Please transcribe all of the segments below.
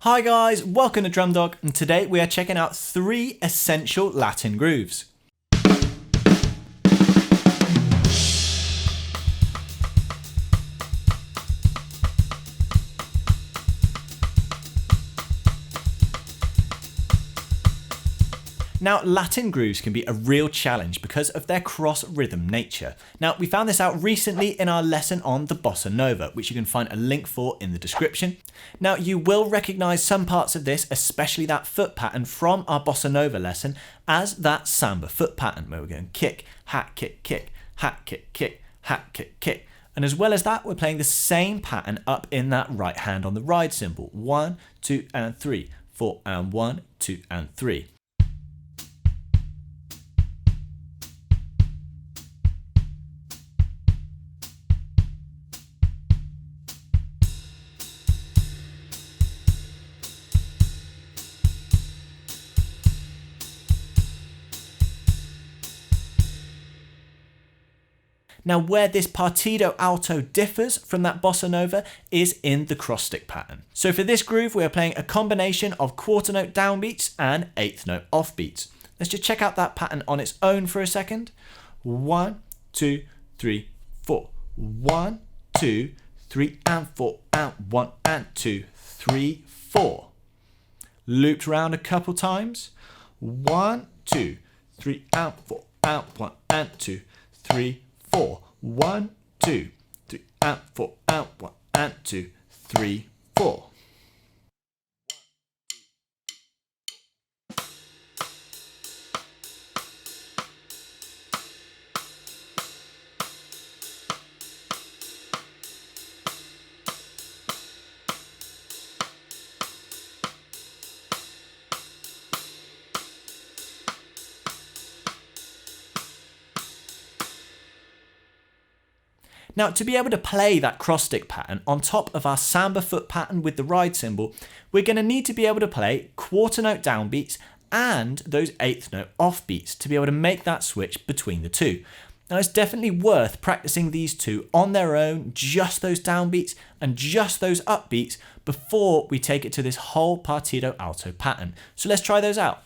Hi guys, welcome to Drum Dog, and today we are checking out 3 essential Latin grooves. Now, Latin grooves can be a real challenge because of their cross-rhythm nature. Now, we found this out recently in our lesson on the Bossa Nova, which you can find a link for in the description. Now, you will recognise some parts of this, especially that foot pattern from our Bossa Nova lesson, as that samba foot pattern, where we're going kick, hat, kick, kick, hat, kick, kick, hat, kick, kick. And as well as that, we're playing the same pattern up in that right hand on the ride cymbal. 1, 2, and 3, 4, and 1, 2, and 3. Now, where this Partido Alto differs from that Bossa Nova is in the cross stick pattern. So for this groove, we are playing a combination of quarter note downbeats and eighth note offbeats. Let's just check out that pattern on its own for a second. 1, 2, 3, 4. 1, 2, 3, and 4, and 1, and 2, 3, 4. Looped round a couple times. 1, 2, 3, and 4, and 1, and 2, 3, 4. 1, 2, 3, and 4, and 1, and 2, 3, 4. Now, to be able to play that cross stick pattern on top of our samba foot pattern with the ride cymbal, we're going to need to be able to play quarter note downbeats and those eighth note offbeats to be able to make that switch between the two. Now, it's definitely worth practicing these two on their own, just those downbeats and just those upbeats, before we take it to this whole Partido Alto pattern. So let's try those out.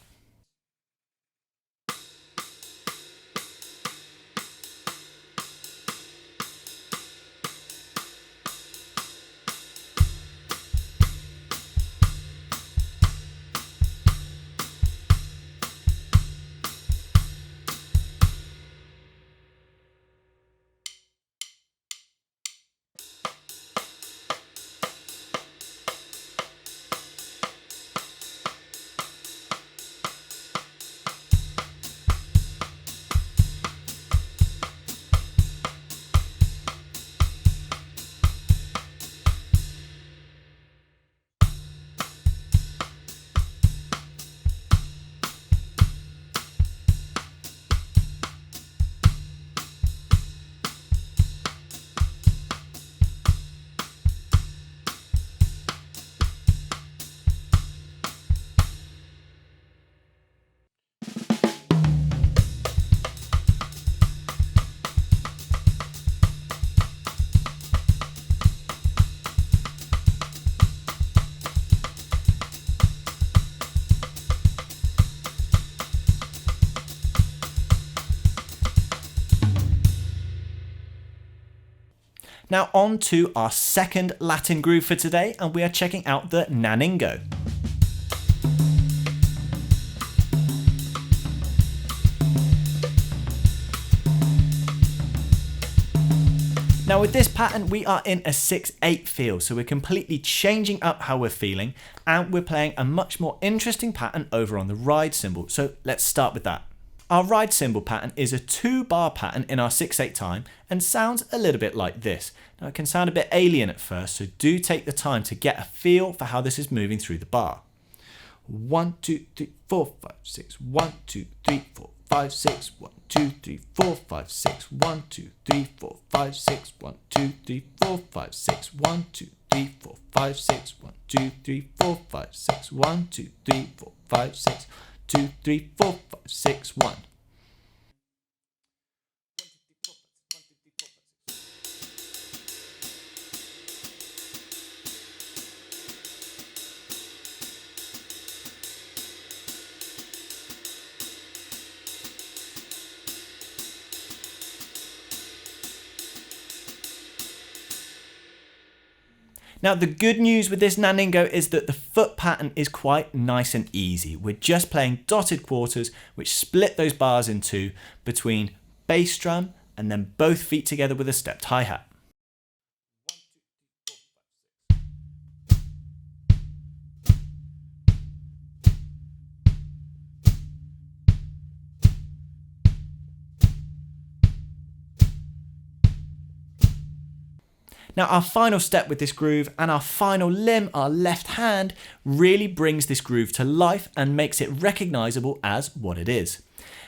Now on to our second Latin groove for today, and we are checking out the Naningo. Now with this pattern, we are in a 6/8 feel, so we're completely changing up how we're feeling, and we're playing a much more interesting pattern over on the ride cymbal. So let's start with that. Our ride cymbal pattern is a 2-bar pattern in our 6/8 time and sounds a little bit like this. Now it can sound a bit alien at first, so do take the time to get a feel for how this is moving through the bar. 1, 2, 3, 4, 5, 6. 1, 2, 3, 4, 5, 6. 1, 2, 3, 4, 5, 6. 1, 2, 3, 4, 5, 6. 1, 2, 3, 4, 5, 6. 1, 2, 3, 4, 5, 6. 1, 2, 3, 4, 5, 6. 1, 2, 3, 4, 5, 6. 2, 3, 4, 5, 6, 1. Now the good news with this Naningo is that the foot pattern is quite nice and easy. We're just playing dotted quarters which split those bars in two between bass drum and then both feet together with a stepped hi-hat. Now our final step with this groove and our final limb, our left hand, really brings this groove to life and makes it recognizable as what it is.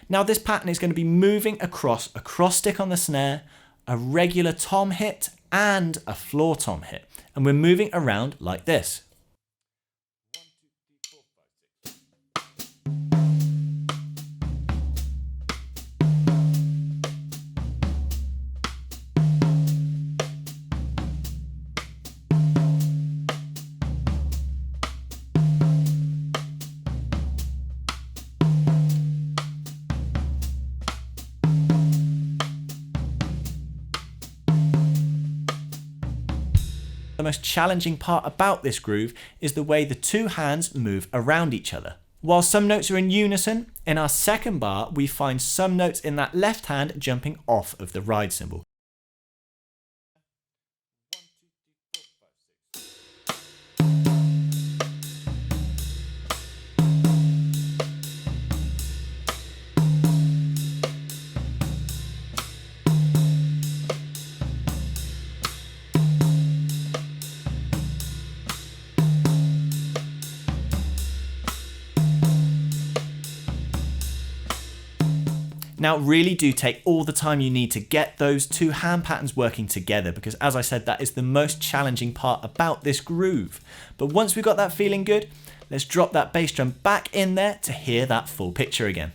Now this pattern is going to be moving across a cross stick on the snare, a regular tom hit and a floor tom hit. And we're moving around like this. The most challenging part about this groove is the way the two hands move around each other. While some notes are in unison, in our second bar we find some notes in that left hand jumping off of the ride cymbal. Now really do take all the time you need to get those two hand patterns working together, because as I said, that is the most challenging part about this groove. But once we've got that feeling good, let's drop that bass drum back in there to hear that full picture again.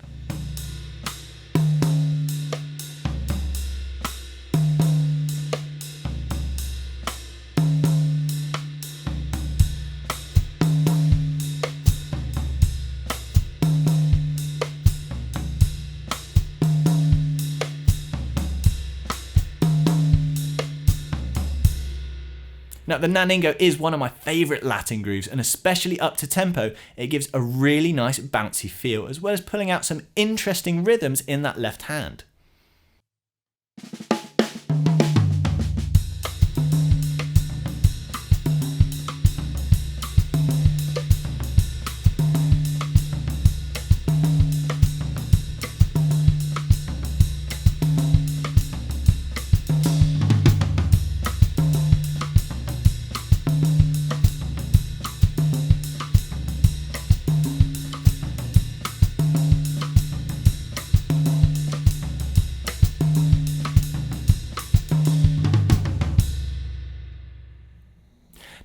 Now the Naningo is one of my favourite Latin grooves, and especially up to tempo, it gives a really nice bouncy feel, as well as pulling out some interesting rhythms in that left hand.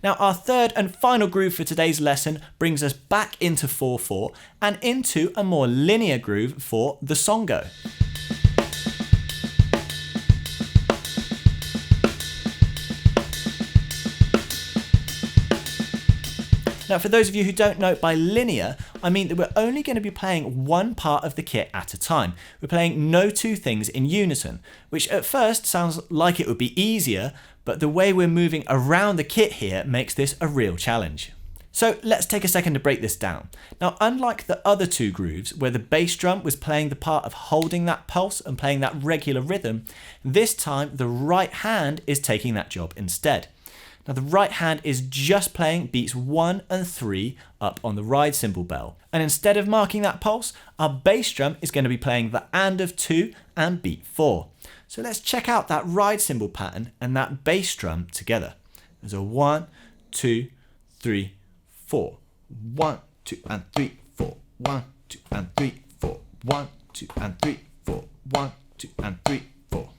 Now our third and final groove for today's lesson brings us back into 4/4 and into a more linear groove for the Songo. Now for those of you who don't know, by linear, I mean that we're only going to be playing one part of the kit at a time. We're playing no two things in unison, which at first sounds like it would be easier, but the way we're moving around the kit here makes this a real challenge. So let's take a second to break this down. Now unlike the other two grooves, where the bass drum was playing the part of holding that pulse and playing that regular rhythm, this time the right hand is taking that job instead. Now the right hand is just playing beats 1 and 3 up on the ride cymbal bell. And instead of marking that pulse, our bass drum is going to be playing the and of 2 and beat 4. So let's check out that ride cymbal pattern and that bass drum together. There's a 1, 2, 3, 4. 1, 2 and 3, 4. 1, 2 and 3, 4. 1, 2 and 3, 4. 1, 2 and 3, 4.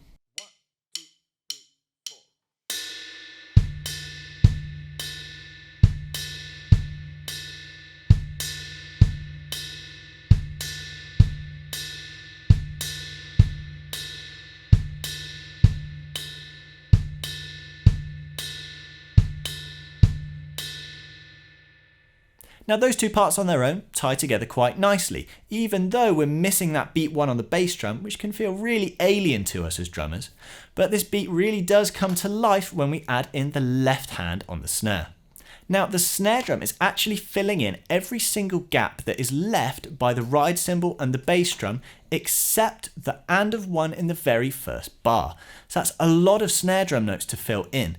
Now those two parts on their own tie together quite nicely, even though we're missing that beat 1 on the bass drum, which can feel really alien to us as drummers. But this beat really does come to life when we add in the left hand on the snare. Now the snare drum is actually filling in every single gap that is left by the ride cymbal and the bass drum, except the and of 1 in the very first bar. So that's a lot of snare drum notes to fill in.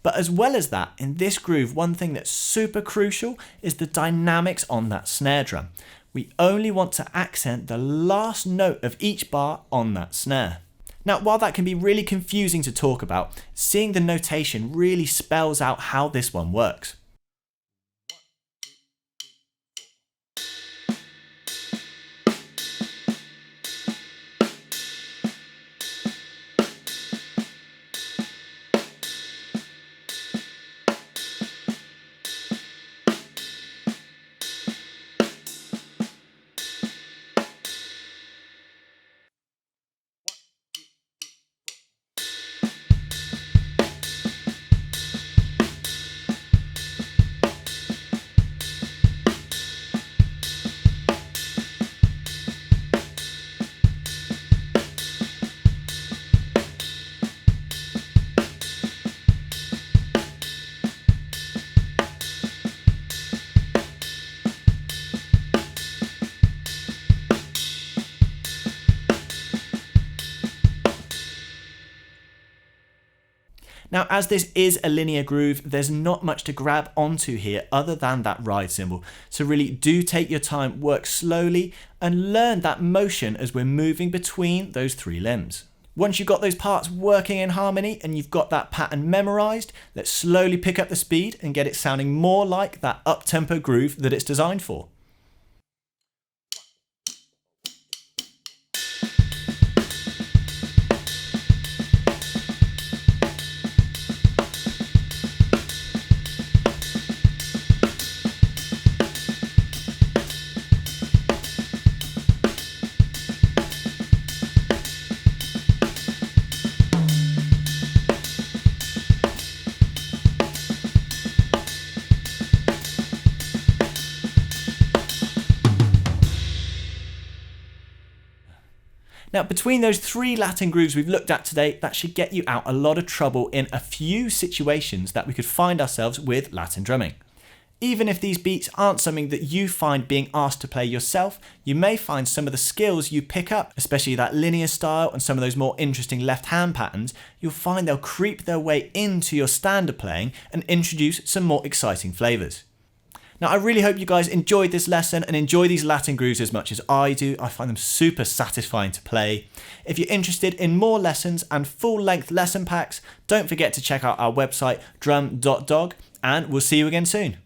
But as well as that, in this groove, one thing that's super crucial is the dynamics on that snare drum. We only want to accent the last note of each bar on that snare. Now, while that can be really confusing to talk about, seeing the notation really spells out how this one works. Now, as this is a linear groove, there's not much to grab onto here other than that ride cymbal. So really do take your time, work slowly, and learn that motion as we're moving between those 3 limbs. Once you've got those parts working in harmony and you've got that pattern memorized, let's slowly pick up the speed and get it sounding more like that up-tempo groove that it's designed for. Now, between those 3 Latin grooves we've looked at today, that should get you out a lot of trouble in a few situations that we could find ourselves with Latin drumming. Even if these beats aren't something that you find being asked to play yourself, you may find some of the skills you pick up, especially that linear style and some of those more interesting left hand patterns, you'll find they'll creep their way into your standard playing and introduce some more exciting flavours. Now, I really hope you guys enjoyed this lesson and enjoy these Latin grooves as much as I do. I find them super satisfying to play. If you're interested in more lessons and full-length lesson packs, don't forget to check out our website, drum.dog, and we'll see you again soon.